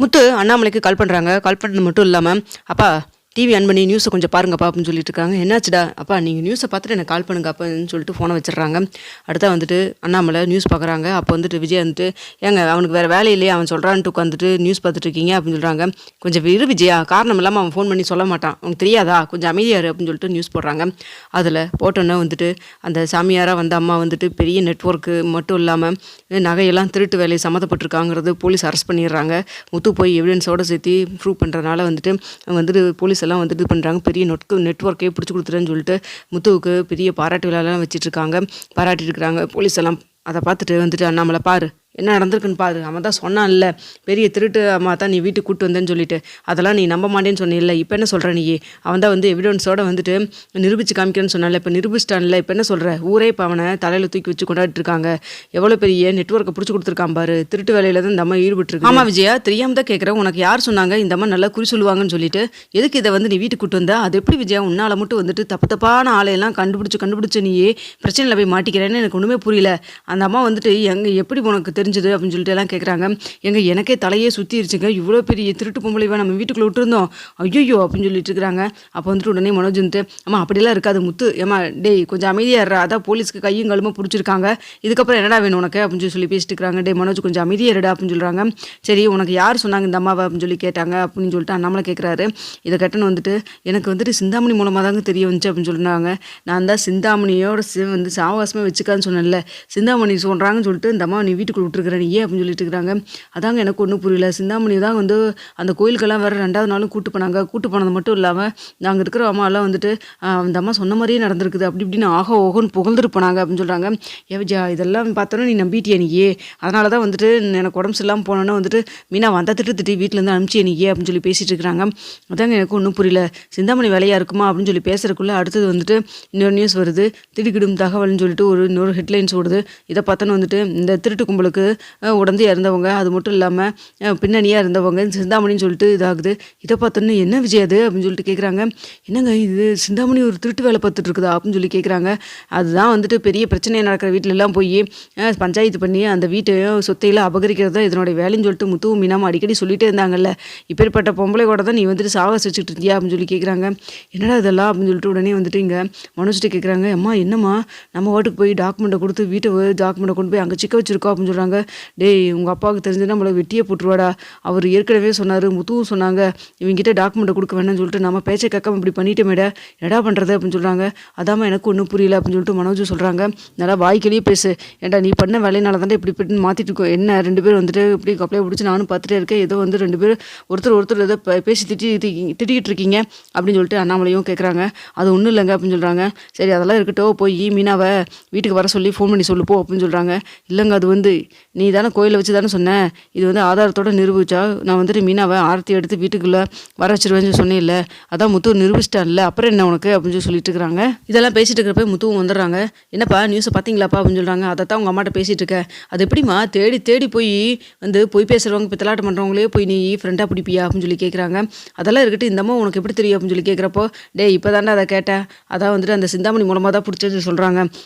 முத்து அண்ணாமலைக்கு கால் பண்ணுறாங்க. கால் பண்ணுறது மட்டும் இல்லாமல், அப்பா டிவி ஆன் பண்ணி நியூஸை கொஞ்சம் பாருங்கப்பா அப்படின்னு சொல்லிட்டு இருக்காங்க. என்னாச்சுடா? அப்பா நீங்கள் நியூஸை பார்த்துட்டு எனக்கு கால் பண்ணுங்க அப்பான்னு சொல்லிட்டு ஃபோனை வச்சிடுறாங்க. அடுத்தா வந்துட்டு அண்ணாமலை நியூஸ் பார்க்குறாங்க. அப்போ வந்துட்டு விஜய் வந்துட்டு, ஏங்க அவனுக்கு வேறு வேலை இல்லையே, அவன் சொல்கிறான்ட்டு உட்காந்துட்டு நியூஸ் பார்த்துட்டு இருக்கீங்க அப்படின்னு சொல்கிறாங்க. கொஞ்சம் இரு விஜயா, காரணம் இல்லாமல் அவன் ஃபோன் பண்ணி சொல்ல மாட்டான், உனக்கு தெரியாதா, கொஞ்சம் அமைதியாரு அப்படின்னு சொல்லிட்டு நியூஸ் போடுறாங்க. அதில் போட்டோன்னே வந்துட்டு அந்த சாமியாராக வந்த அம்மா வந்துட்டு பெரிய நெட்ஒர்க்கு மட்டும் இல்லாமல் நகையெல்லாம் திருட்டு வேலையை சம்மந்தப்பட்டிருக்காங்கிறது போலீஸ் அரெஸ்ட் பண்ணிடுறாங்க. முத்து போய் எவிடன்ஸோடு சேர்த்து ப்ரூவ் பண்ணுறதுனால வந்துட்டு அவங்க வந்துட்டு போலீஸ் எல்லாம் வந்துட்டு இது பண்ணுறாங்க. பெரிய நெட்ஒர்க்கே பிடிச்சி கொடுத்துறேன்னு சொல்லிட்டு முத்துவுக்கு பெரிய பாராட்டு விழாலாம் வச்சிட்ருக்காங்க. பாராட்டிட்டு இருக்கிறாங்க போலீஸ் எல்லாம். அதை பார்த்துட்டு வந்துட்டு அண்ணாமலை, பாரு என்ன நடந்திருக்குன்னு பாரு, அவன் தான் சொன்னான்ல பெரிய திருட்டு அம்மா தான் நீ வீட்டுக்கு கூப்பிட்டு வந்தேன்னு சொல்லிட்டு, அதெல்லாம் நீ நம்ப மாட்டேன்னு சொன்னில்ல, இப்போ என்ன சொல்கிற நீ? அவன் தான் வந்து எவிடன்ஸோடு வந்துட்டு நிரூபித்து காமிக்கிறேன்னு சொன்னால, இப்போ நிரூபிச்சிட்டான்ல, இப்போ என்ன சொல்கிற? ஊரே இப்போ அவனை தலையில் தூக்கி வச்சு கொண்டாடிட்டு இருக்காங்க. எவ்வளோ பெரிய நெட்ஒர்க்கை பிடிச்சி கொடுத்துருக்கான் பாரு, திருட்டு வேலையில் தான் இந்த அம்மா ஈடுபட்டுருக்கு. ஆமாம் விஜயா, தெரியாமல் தான் கேட்குறேன், உனக்கு யார் சொன்னாங்க இந்த அம்மா நல்லா குறி சொல்லுவாங்கன்னு சொல்லிட்டு? எதுக்கு இதை வந்து நீ வீட்டுக்கு கூப்பிட்டு வந்தா? அது எப்படி விஜயா உன்னால் மட்டும் வந்துட்டு தப்பான ஆளையெல்லாம் கண்டுபிடிச்சு நீயே பிரச்சனையில் போய் மாட்டிக்கிறேன்னு எனக்கு ஒன்றுமே புரியல. அந்த அம்மா வந்துட்டு எப்படி உனக்கு தெரிஞ்சது அப்படின்னு சொல்லிட்டு எல்லாம் கேட்குறாங்க. எனக்கே தலையே சுற்றிருச்சுங்க, இவ்வளோ பெரிய திருட்டு பொம்பளைவா நம்ம வீட்டுக்குள்ளே விட்டுருந்தோம், ஐயோ அப்படின்னு சொல்லிட்டு இருக்கிறாங்க. அப்போ வந்துட்டு உடனே மனோஜ் வந்துட்டு, அம்மா அப்படிலாம் இருக்காது முத்து, ஏமா டேய் கொஞ்சம் அமைதியாடுறா, அதான் போலீஸ்க்கு கையும் கழுமா பிடிச்சிருக்காங்க, இதுக்கப்புறம் என்னடா வேணும் உனக்கு அப்படின்னு சொல்லி பேசிட்டு இருக்கிறாங்க. டே மனோஜ் கொஞ்சம் அமைதியாடுடா அப்படின்னு சொல்கிறாங்க. சரி உனக்கு யார் சொன்னாங்க இந்த அம்மாவை அப்படின்னு சொல்லி கேட்டாங்க அப்படின்னு சொல்லிட்டு அண்ணாமலை கேட்குறாரு. இதை கட்டணும் வந்துட்டு எனக்கு வந்துட்டு சிந்தாமணி மூலமாக தாங்க தெரிய வந்துச்சு அப்படின்னு சொல்லினாங்க. நான் தான் சிந்தாமணியோட வந்து சாவகாசமே வச்சுக்கான்னு சொன்னேன்ல, சிந்தாமணி சொல்கிறாங்கன்னு சொல்லிட்டு இந்த அம்மா நீ வீட்டுக்குள்ள விட்டுருக்குறேன் ஏன் அப்படின்னு சொல்லிட்டு இருக்கிறாங்க. அதாங்க எனக்கு ஒன்றும் புரியல. சிந்தாமணி தான் வந்து அந்த கோயிலுக்கெல்லாம் வேறு 2வது நாளும் கூட்டு போனது மட்டும் இல்லாமல் நாங்கள் இருக்கிற அம்மாலாம் வந்துட்டு அந்த அம்மா சொன்ன மாதிரியே நடந்திருக்குது அப்படி இப்படின்னு ஆகோ ஓகோன்னு புகழ்ந்துட்டு போனாங்க அப்படின்னு சொல்கிறாங்க. விஜயா இதெல்லாம் பார்த்தோன்னா நீ நம்பிட்டியா நீயே? அதனால தான் வந்துட்டு எனக்கு உடம்பு சரியில்லாமல் போனோன்னா வந்துட்டு மீனா வந்த திட்டு வீட்டிலேருந்து அனுப்பிச்சியே நீயே அப்படின்னு சொல்லி பேசிகிட்டு இருக்கிறாங்க. அதாங்க எனக்கு ஒன்றும் புரியல. சிந்தாமணி வேலையாக இருக்குமா அப்படின்னு சொல்லி பேசுறதுக்குள்ளே அடுத்தது வந்துட்டு இன்னொரு நியூஸ் வருது. திடுக்கிடும் தகவல்னு சொல்லிட்டு இன்னொரு ஹெட்லைன்ஸ் ஓடுது. இதை பார்த்தோன்னு வந்துட்டு இந்த திருட்டு கும்பலுக்கு உடந்து இறந்தவங்க, அது மட்டும் இல்லாமல் பின்னணியாக இருந்தவங்க சிந்தாமணின்னு சொல்லிட்டு இதாகுது. இதை பார்த்தோன்னு என்ன விஜய் அது அப்படின்னு சொல்லிட்டு கேட்குறாங்க. என்னங்க இது சிந்தாமணி ஒரு திருட்டு வேலை பார்த்துட்டு இருக்குதா அப்படின்னு சொல்லி கேட்குறாங்க. அதுதான் வந்துட்டு பெரிய பிரச்சனையாக நடக்கிற வீட்டிலெல்லாம் போய் பஞ்சாயத்து பண்ணி அந்த வீட்டை சொத்தையெல்லாம் அபகரிக்கிறது தான் இதனுடைய வேலைன்னு சொல்லிட்டு முத்துவும் மீனாமல் அடிக்கடி சொல்லிகிட்டே இருந்தாங்கல்ல, இப்பேற்பட்ட பொம்பளை கூட தான் நீ வந்துட்டு சாகஸ் வச்சுட்டு இருக்கியா அப்படின்னு சொல்லி கேட்குறாங்க. என்னடா இதெல்லாம் அப்படின்னு சொல்லிட்டு உடனே வந்துட்டு இங்கே மனோஜ்கிட்ட கேட்குறாங்க. அம்மா என்னம்மா நம்ம வாட்டுக்கு போய் டாக்குமெண்ட்டை கொடுத்து வீட்டை டாக்குமெண்ட்டை கொண்டு போய் அங்கே சிக்க வச்சுருக்கோம் அப்படின்னு சொல்கிறாங்க. டேய் உங்கள் அப்பாவுக்கு தெரிஞ்சுன்னா நம்மளை வெட்டியே போட்டுருவாடா, அவர் ஏற்கனவே சொன்னார், முத்துவும் சொன்னாங்க இவங்கிட்ட டாக்குமெண்ட்டை கொடுக்க வேணும்னு சொல்லிட்டு நம்ம பேச்சை கேட்காம இப்படி பண்ணிட்டோமேடா, என்னடா பண்ணுறது அப்படின்னு சொல்கிறாங்க. அதாம்மா எனக்கு ஒன்றும் புரியல அப்படின்னு சொல்லிட்டு மனோஜ் சொல்கிறாங்க. நல்லா வாய்க்கிலேயே பேசு, ஏன்டா நீ பண்ண வேலையினால தானே இப்படி மாற்றிட்டு இருக்கோம், என்ன 2 பேரும் வந்துட்டு இப்படி கப்பலையை பிடிச்சி நானும் பார்த்துட்டே இருக்கேன், ஏதோ வந்து 2 பேர் ஒருத்தர் ஏதோ பேசி திட்டிக்கிட்டு இருக்கீங்க அப்படின்னு சொல்லிட்டு அண்ணாமலையும் கேட்குறாங்க. அது ஒன்றும் இல்லைங்க அப்படின்னு சொல்கிறாங்க. சரி அதெல்லாம் இருக்கட்டும், போய் மீனாவை வீட்டுக்கு வர சொல்லி ஃபோன் பண்ணி சொல்லுப்போ அப்படின்னு சொல்கிறாங்க. இல்லைங்க அது வந்து நீ தானே கோயிலை வச்சு தானே சொன்னேன், இது வந்து ஆதாரத்தோடு நிரூபிச்சா நான் வந்துட்டு மீனாவை ஆரத்தி எடுத்து வீட்டுக்குள்ளே வர வச்சிருவேன்னு சொன்னேன் இல்லை, அதான் முத்து நிரூபிச்சிட்டான்ல, அப்புறம் என்ன உனக்கு அப்படின்னு சொல்லி சொல்லிட்டு இருக்கிறாங்க. இதெல்லாம் பேசிட்டு இருக்கிறப்ப முத்துவும் வந்துடுறாங்க. என்னப்பா நியூஸை பார்த்தீங்களாப்பா அப்படின்னு சொல்கிறாங்க. அதை தான் உங்கள் அம்மாட்ட பேசிகிட்டு இருக்கேன். அது எப்படிமா தேடி போய் வந்து பொய் பேசுகிறவங்க பித்தலாட்டம் பண்ணுறவங்களே போய் நீ ஃப்ரெண்டாக பிடிப்பியா அப்படின்னு சொல்லி கேட்குறாங்க. அதெல்லாம் இருக்கட்டும், இந்த அம்மா உனக்கு எப்படி தெரியும் அப்படின்னு சொல்லி கேட்குறப்போ, டே இப்போ தானே அதை கேட்டேன், அதான் வந்துட்டு அந்த சிந்தாமணி மூலமாக தான் பிடிச்சது சொல்கிறாங்க.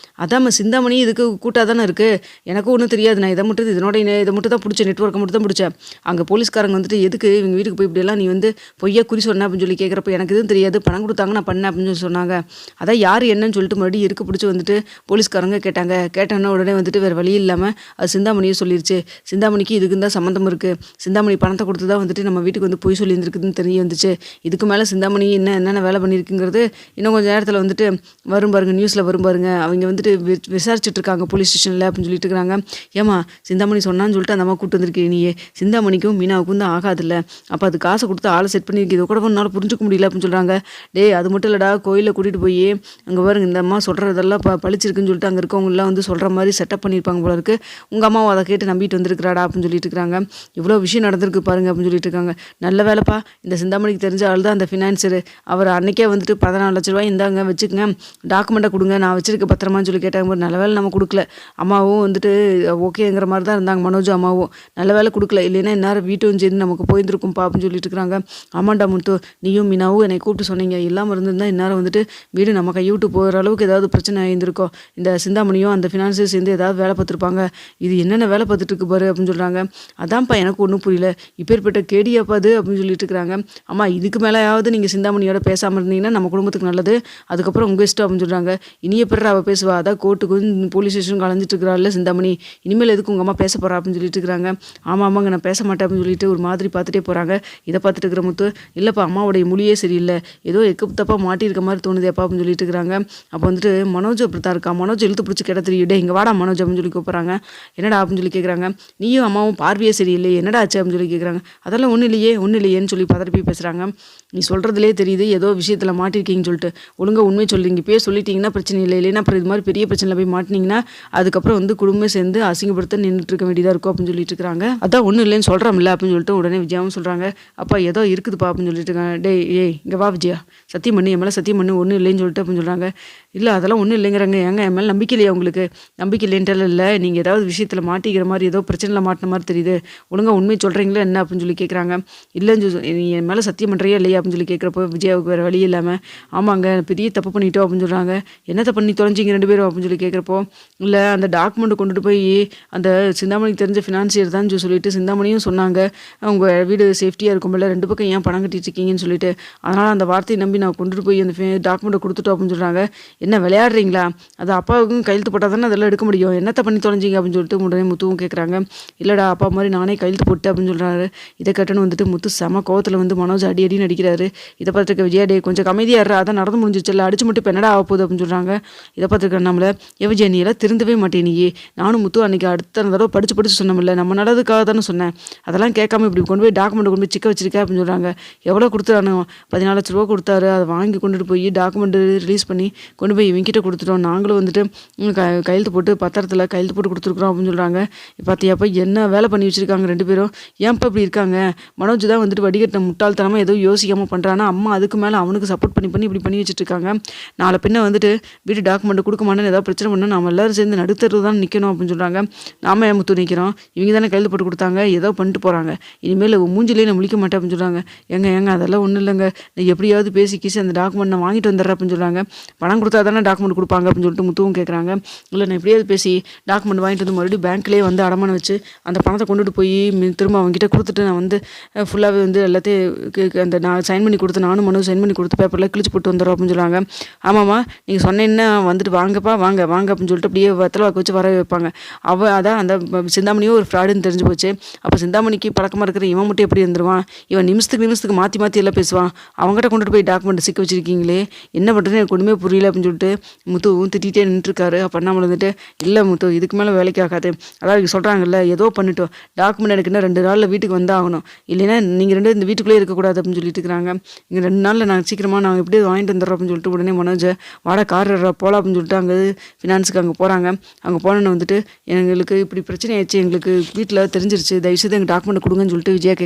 அதான் சிந்தாமணி இதுக்கு கூட்டாக தானே இருக்குது, எனக்கும் ஒன்றும் தெரியாது, நான் இதை மட்டும் தான் பிடிச்ச நெட்ஒர்க்கை மட்டும் தான் பிடிச்சேன். அங்கே போலீஸ்காரங்க வந்துட்டு எதுக்கு இவங்க வீட்டுக்கு போய் இப்படியெல்லாம் நீ வந்து பொய்யா குறி சொன்ன அப்படின்னு சொல்லி கேட்குறப்ப எனக்கு எதுவும் தெரியாது, பணம் கொடுத்தாங்க நான் பண்ணேன் அப்படின்னு சொல்லி சொன்னாங்க. அதான் யார் என்னன்னு சொல்லிட்டு மறுபடியும் இருக்க பிடிச்சி வந்துட்டு போலீஸ்காரங்க கேட்டாங்கன்னா உடனே வந்துட்டு வேறு வழி இல்லாமல் அது சிந்தாமணியை சொல்லிருச்சு. சிந்தாமணிக்கு இதுக்கு தான் சம்மந்தம் இருக்குது, சிந்தாமணி பணத்தை கொடுத்து தான் வந்துட்டு நம்ம வீட்டுக்கு வந்து பொய் சொல்லியிருந்துருக்குதுன்னு தெரிய வந்துச்சு. இதுக்கு மேலே சிந்தாமணி என்னென்ன வேலை பண்ணியிருக்குங்கிறது இன்னும் கொஞ்சம் நேரத்தில் வந்துட்டு வரும் பாருங்க, நியூஸில் வரும் பாருங்க, அவங்க வந்துட்டு விசாரிச்சுட்டு இருக்காங்க போலீஸ் ஸ்டேஷனில் அப்படின்னு சொல்லிட்டு இருக்கிறாங்க. ஏமா சிந்தாமணி சொன்னான்னு சொல்லிட்டு அந்த அம்மா கூப்பிட்டு வந்திருக்கேன் நீயே, சிந்தாமணிக்கும் மீனாவுக்கும் தான் ஆகாதில்ல, அப்போ அது காசை கொடுத்து ஆளை செட் பண்ணியிருக்கு, இதை கூட ஒன்றால் புரிஞ்சுக்க முடியல அப்படின்னு சொல்கிறாங்க. டே அது மட்டும் இல்லைடா, கோயிலில் கூட்டிகிட்டு போய் அங்கே பாருங்க இந்த அம்மா சொல்கிறதெல்லாம் பழிச்சிருக்குன்னு சொல்லிட்டு அங்கே இருக்கவங்களாம் வந்து சொல்கிற மாதிரி செட்டப் பண்ணியிருப்பாங்க போல இருக்குது, உங்கள் அம்மாவும் அதை கேட்டு நம்பிட்டு வந்திருக்கிறாடா அப்படின்னு சொல்லிட்டு இருக்கிறாங்க. இவ்வளோ விஷயம் நடந்திருக்கு பாருங்க அப்படின்னு சொல்லிட்டு இருக்காங்க. நல்ல வேலைப்பா, இந்த சிந்தாமணிக்கு தெரிஞ்ச ஆள் தான் அந்த ஃபினான்சரு, அவர் அன்றைக்கே வந்துட்டு 14 லட்ச ரூபாய் இந்தாங்க வச்சுக்கங்க, டாக்குமெண்ட்டை கொடுங்க நான் வச்சிருக்க பத்திரமான்னு சொல்லி கேட்டாங்க. நல்ல வேலை நம்ம கொடுக்கல, அம்மாவும் வந்துட்டு ஓகேங்க கொடுத்துருங்கிற மாதிரி தான் இருந்தாங்க மனோஜ் அம்மாவும். நல்ல வேலை கொடுக்கல, இல்லைன்னா இந்நேரம் வீட்டும் சேர்ந்து நமக்கு போயிருந்துருக்கும்ப்பா அப்படின்னு சொல்லிட்டு இருக்கிறாங்க. ஆமாண்டா முத்து, நீயும் மீனாவும் என்னை கூப்பிட்டு சொன்னீங்க, இல்லாமல் இருந்திருந்தா இந்நேரம் வந்துட்டு வீடு நம்ம கையை விட்டு போகிற அளவுக்கு ஏதாவது பிரச்சனை ஆயிருந்திருக்கோம். இந்த சிந்தாமணியும் அந்த ஃபினான்ஸையும் சேர்ந்து ஏதாவது வேலை பார்த்துருப்பாங்க. இது என்னென்ன வேலை பார்த்துட்டு இருக்கு பாரு அப்படின்னு சொல்கிறாங்க. அதான்ப்பா எனக்கு ஒன்றும் புரியல, இப்பேற்பட்ட கேடியாப்பா அது அப்படின்னு சொல்லிட்டு இருக்கிறாங்க. அம்மா இதுக்கு மேலேயாவது நீங்கள் சிந்தாமணியோட பேசாமல் இருந்தீங்கன்னா நம்ம குடும்பத்துக்கு நல்லது, அதுக்கப்புறம் உங்கள் இஷ்டம் அப்படின்னு சொல்கிறாங்க. இனிய பிறர் அவள் பேசுவா, அதான் கோர்ட்டுக்கு போலீஸ் ஸ்டேஷனுக்கு அலைஞ்சிட்டு இருக்கிறாள் சிந்தாமணி, இனிமேல் எதுக்கு உங்கள் அம்மா பேச போகிறா அப்படின்னு சொல்லிட்டு இருக்கிறாங்க. ஆமாம் ஆமாங்க நான் பேச மாட்டேன் அப்படின்னு சொல்லிட்டு ஒரு மாதிரி பார்த்துட்டே போகிறாங்க. இதை பார்த்துட்டு இருக்கிற முத்து, இல்லைப்பா அம்மாவுடைய மொழியே சரியில்லை, ஏதோ எக்கு தப்பாக மாட்டியிருக்க மாதிரி தோணுதேப்பா அப்படின்னு சொல்லிட்டு இருக்கிறாங்க. அப்போ வந்துட்டு மனோஜ் அப்படி தான் இருக்கா, மனோஜ் இழுத்து பிடிச்சி கேட்ட தெரியுடே, இங்கே வாடா மனோஜ் அப்படின்னு சொல்லி கூப்பிட்றாங்க. என்னடா அப்படின்னு சொல்லி கேட்குறாங்க. நீயும் அம்மாவும் பார்வையே சரியில்லை, என்னடா ஆச்சு அப்படின்னு சொல்லி கேட்குறாங்க. அதெல்லாம் ஒன்றும் இல்லையேன்னு சொல்லி பதறி பேசுகிறாங்க. நீ சொல்கிறதுலே தெரியுது ஏதோ விஷயத்தில் மாட்டிருக்கீங்கன்னு சொல்லிட்டு, ஒழுங்காக உண்மையை சொல்கிறீங்க, இப்போயே சொல்லிட்டீங்கன்னா பிரச்சனை இல்லை, இல்லைன்னா அப்புறம் இது மாதிரி பெரிய பிரச்சனையில் போய் மாட்டினீங்கன்னா அதுக்கப்புறம் வந்து குடும்பமே சேர்ந்து அசிங்கப்படுத்த நின்றுட்டு இருக்க வேண்டியதாக இருக்கும் அப்படின்னு சொல்லிட்டு இருக்காங்க. அதான் ஒன்றும் இல்லைன்னு சொல்கிறோம்ல அப்படின்னு சொல்லிட்டு உடனே விஜயாவும் சொல்கிறாங்க. அப்பா ஏதோ இருக்குதுப்பா அப்படின்னு சொல்லிட்டு இருக்காங்க. ஏய் இங்கே வா விஜயா, சத்தியம் பண்ணி என் மேலே சத்தியம் பண்ணி ஒன்றும் இல்லைன்னு சொல்லிட்டு அப்படின்னு சொல்கிறாங்க. இல்லை அதெல்லாம் ஒன்றும் இல்லைங்கிறாங்க. ஏங்க என் மேலே நம்பிக்கை இல்லையா உங்களுக்கு? நம்பிக்கை இல்லைன்ட்டாலும் இல்லை, நீங்கள் ஏதாவது விஷயத்தில் மாட்டிக்கிற மாதிரி ஏதோ பிரச்சனையில் மாட்டின மாதிரி தெரியுது, ஒழுங்காக உண்மையை சொல்கிறீங்களா என்ன அப்படின்னு சொல்லி கேட்குறாங்க. இல்லைன்னு நீ என் மேலே சத்தியம் பண்ணுறியா இல்லையா அப்படின்னு சொல்லி கேட்குறப்போ விஜயாவுக்கு வேறு வழி இல்லாமல், ஆமாங்க பெரிய தப்பு பண்ணிட்டோம் அப்படின்னு சொல்கிறாங்க. என்னத்தை பண்ணி தொலைஞ்சிங்க ரெண்டு பேரும் அப்படின்னு சொல்லி கேட்குறப்போ, இல்லை அந்த டாக்குமெண்ட்டை கொண்டுட்டு போய் அந்த சிந்தாமணிக்கு தெரிஞ்ச ஃபினான்சியர் தான் சொல்லிட்டு சிந்தாமணியும் சொன்னாங்க, உங்கள் வீடு சேஃப்டியாக இருக்கும்போல ரெண்டு பக்கம் ஏன் பணம் கட்டிட்டு இருக்கீங்கன்னு சொல்லிட்டு, அதனால் அந்த வார்த்தையை நம்பி நான் கொண்டுட்டு போய் அந்த டாக்குமெண்ட்டை கொடுத்துட்டோம் அப்படின்னு சொல்கிறாங்க. என்ன விளையாடுறீங்களா? அது அப்பாவுக்கும் கையெழுத்து போட்டால் தானே அதெல்லாம் எடுக்க முடியும், என்னத்தை பண்ணி தொலைஞ்சிங்க அப்படின்னு சொல்லிட்டு உடனே முத்துவும் கேட்குறாங்க. இல்லைடா அப்பா மாதிரி நானே கையெழுத்து போட்டு அப்படின்னு சொல்கிறாரு. இதை கட்டணும் வந்துட்டு முத்து செம கோவத்தில் வந்து மனோஜ் அடி நடிக்கிறாரு. இதை பார்த்துருக்க விஜயா, டே கொஞ்சம் கமைதியாடுறா, அதான் நடந்து முடிஞ்சிச்சு அடிச்சு மட்டும் இப்போ என்னடா ஆக போகுது அப்படின்னு சொல்கிறாங்க. இதை பார்த்துருக்க நம்மளை விஜயா நீ எல்லாம் திருந்தவே மாட்டேன், நீ நானும் முத்து அன்றைக்கி அடுத்த தடவை படித்து சொன்னோம்ல, நம்ம நல்லதுக்காக தானே சொன்னேன், அதெல்லாம் கேட்காம இப்படி கொண்டு போய் டாக்குமெண்ட் கொண்டு போய் சிக்க வச்சிருக்கேன் அப்படின்னு சொல்கிறாங்க. எவ்வளோ கொடுத்துறானு? 14 லட்ச ரூபா கொடுத்தாரு, அதை வாங்கி கொண்டுட்டு போய் டாக்குமெண்ட்டு ரிலீஸ் பண்ணி கொண்டு போய் இவங்கிட்ட கொடுத்துட்டோம், நாங்களும் வந்துட்டு கையெழுத்து போட்டு பத்திரத்தில் கையெழுத்து போட்டு கொடுத்துருக்குறோம் அப்படின்னு சொல்கிறாங்க. பார்த்தியாப்பா என்ன வேலை பண்ணி வச்சுருக்காங்க ரெண்டு பேரும், ஏன்ப்பா இப்படி இருக்காங்க? மனோஜ் தான் வந்துட்டு வடிகட்டின முட்டாள்தனமாக ஏதோ யோசிக்காமல் பண்ணுறான்னா, அம்மா அதுக்கு மேலே அவனுக்கு சப்போர்ட் பண்ணி இப்படி பண்ணி வச்சுட்டு இருக்காங்க. நாளை பின்ன வந்துட்டு வீடு டாக்குமெண்ட் கொடுக்க மாட்டேன்னு ஏதாவது பிரச்சனை பண்ணால் நம்ம எல்லோரும் சேர்ந்து நடுத்தருக்கு தான் நிற்கணும் அப்படின்னு சொல்கிறாங்க. நாம ஏன் முத்து நிற்கிறோம், இவங்க தானே கையெழுத்து போட்டு கொடுத்தாங்க, ஏதோ பண்ணிட்டு போகிறாங்க, இனிமேல் மூஞ்சிலே நான் முழிக்க மாட்டேன் அப்படின்னு சொல்கிறாங்க. ஏங்க அதெல்லாம் ஒன்றும் இல்லைங்க, நான் எப்படியாவது பேசி அந்த டாக்குமெண்ட் நான் வாங்கிட்டு வந்துடுறேன் அப்படின்னு சொல்கிறாங்க. பணம் கொடுத்தா தானே டாக்குமெண்ட் கொடுப்பாங்க அப்படின்னு சொல்லிட்டு முத்துவும் கேட்குறாங்க. இல்லை நான் எப்படியாவது பேசி டாக்குமெண்ட் வாங்கிட்டு வந்து மறுபடியும் பேங்க்லேயே வந்து அடமானம் வச்சு அந்த பணத்தை கொண்டுட்டு போய் திரும்ப அவங்ககிட்ட கொடுத்துட்டு நான் வந்து ஃபுல்லாகவே வந்து எல்லாத்தையும் அந்த நான் சைன் பண்ணி கொடுத்து நானும் மனு சைன் பண்ணி கொடுத்து பேப்பரில் கிழிச்சு போட்டு வந்துடுறோம் அப்படின்னு சொல்கிறாங்க. ஆமாம்மா நீங்கள் சொன்னேன்னா வந்துட்டு வாங்கப்பா வாங்க அப்படின்னு சொல்லிட்டு அப்படியே வெத்தலை வாக்கு வச்சு வர வைப்பாங்க. அதான் அந்த சிந்தாமணியும் ஒரு ஃப்ராடுன்னு தெரிஞ்சு போச்சு. அப்போ சிந்தாமணிக்கு பழக்கமாக இருக்கிற இவன் மட்டும் எப்படி இருந்துருவான்? இவன் நிமிஷத்துக்கு மாற்றி எல்லாம் பேசுவான். அவங்ககிட்ட கொண்டுட்டு போய் டாக்குமெண்ட் சிக்க வச்சிருக்கீங்களே, என்ன பண்ணுறதுன்னு எனக்கு ஒன்றுமே புரியல அப்படின்னு சொல்லிட்டு முத்துவும் திட்டிகிட்டே நின்றுருக்காரு. அப்போ அண்ணாமலை வந்துட்டு, இல்லை முத்து இதுக்கு மேலே வேலைக்கு ஆகாது, அதாவது சொல்கிறாங்கல்ல ஏதோ பண்ணிட்டோம், டாக்குமெண்ட் எனக்குன்னா 2 நாளில் வீட்டுக்கு வந்தாகணும், இல்லைன்னா நீங்கள் ரெண்டு இந்த வீட்டுக்குள்ளே இருக்கக்கூடாது அப்படின்னு சொல்லிட்டு இருக்கிறாங்க. இங்கே 2 நாளில் நான் சீக்கிரமாக நாங்கள் எப்படி வாங்கிட்டு வந்துடுறோம் அப்படின்னு சொல்லிட்டு உடனே மனோஜை வாடா கார் போகலாம் அப்படின்னு சொல்லிட்டு அங்கே ஃபினான்ஸுக்கு அங்கே போகிறாங்க. அங்கே போனோன்னு வந்துட்டு எங்களுக்கு இப்படி பிரச்சனை ஆயிடுச்சு, எங்களுக்கு வீட்டில் தெரிஞ்சிருச்சு, தயவுசெய்து எங்கள் டாக்குமெண்ட் கொடுங்கன்னு சொல்லிட்டு விஜயா